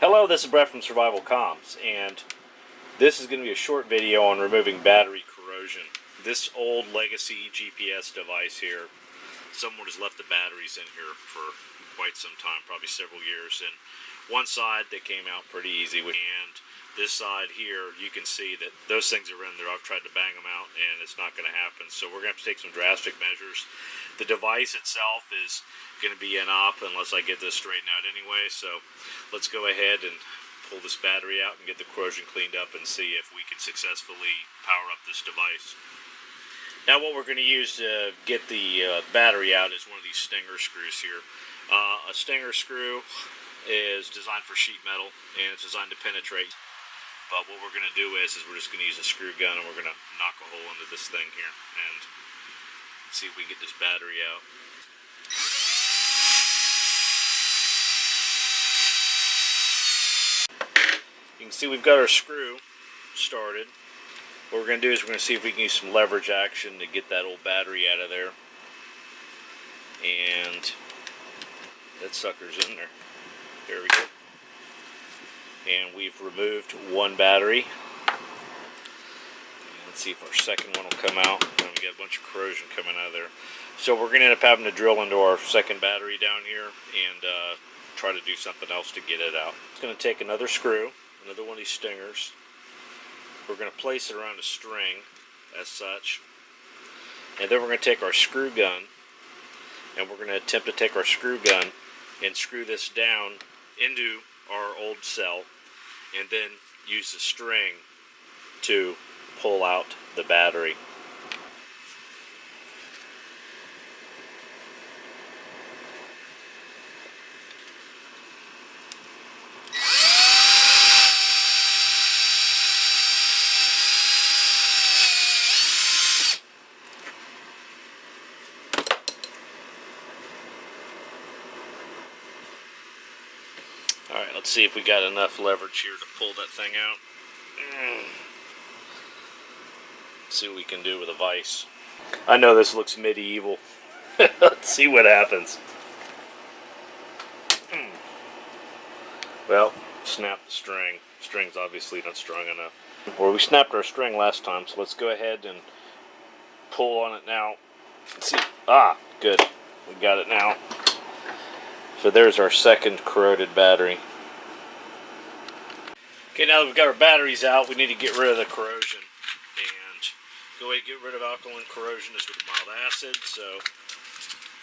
Hello, this is Brett from SurvivalComms, and this is going to be a short video on removing battery corrosion. This old legacy GPS device here, someone has left the batteries in here for quite some time, probably several years, and one side that came out pretty easy, and this side here, you can see that those things are in there. I've tried to bang them out, and it's not going to happen, so we're going to have to take some drastic measures. The device itself is going to be in-op unless I get this straightened out anyway, so let's go ahead and pull this battery out and get the corrosion cleaned up and see if we can successfully power up this device. Now what we're going to use to get the battery out is one of these stinger screws here. A stinger screw is designed for sheet metal and it's designed to penetrate, but what we're going to do is we're just going to use a screw gun and we're going to knock a hole into this thing here and see if we can get this battery out. You can see we've got our screw started. What we're going to do is we're going to see if we can use some leverage action to get that old battery out of there. And that sucker's in there. There we go. And we've removed one battery. Let's see if our second one will come out. And we got a bunch of corrosion coming out of there. So we're going to end up having to drill into our second battery down here and try to do something else to get it out. It's going to take another screw, another one of these stingers. We're going to place it around a string as such. And then we're going to take our screw gun and we're going to attempt to take our screw gun and screw this down into our old cell and then use the string to pull out the battery. Alright, let's see if we got enough leverage here to pull that thing out. Let's see what we can do with a vise. I know this looks medieval. Let's see what happens. Well, snap the string. String's obviously not strong enough. Well, we snapped our string last time, so let's go ahead and pull on it now. Let's see. Ah, good. We got it now. So there's our second corroded battery. Okay, now that we've got our batteries out, we need to get rid of the corrosion. And the way to get rid of alkaline corrosion is with mild acid, so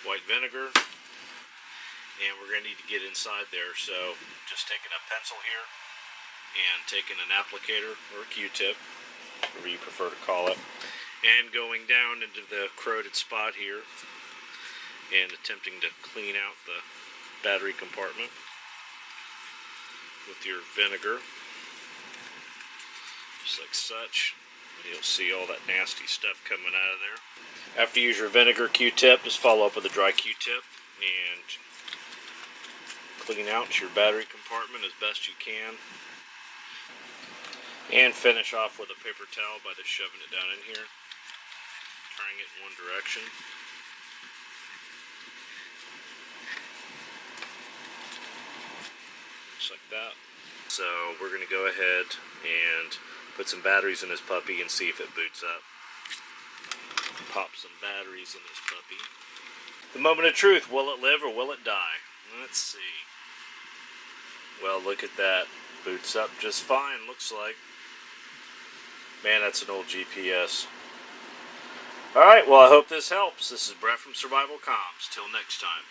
white vinegar. And we're going to need to get inside there, so just taking a pencil here and taking an applicator or a Q-tip, whatever you prefer to call it, and going down into the corroded spot here and attempting to clean out the battery compartment with your vinegar, just like such. You'll see all that nasty stuff coming out of there. After you use your vinegar Q-tip, just follow up with a dry Q-tip and clean out your battery compartment as best you can, and finish off with a paper towel by just shoving it down in here, turning it in one direction. Like that. So we're going to go ahead and put some batteries in this puppy and see if it boots up. Pop some batteries in this puppy. The moment of truth, will it live or will it die? Let's see. Well, look at that. Boots up just fine, looks like. Man, that's an old GPS. Alright, well I hope this helps. This is Brett from SurvivalComms. Till next time.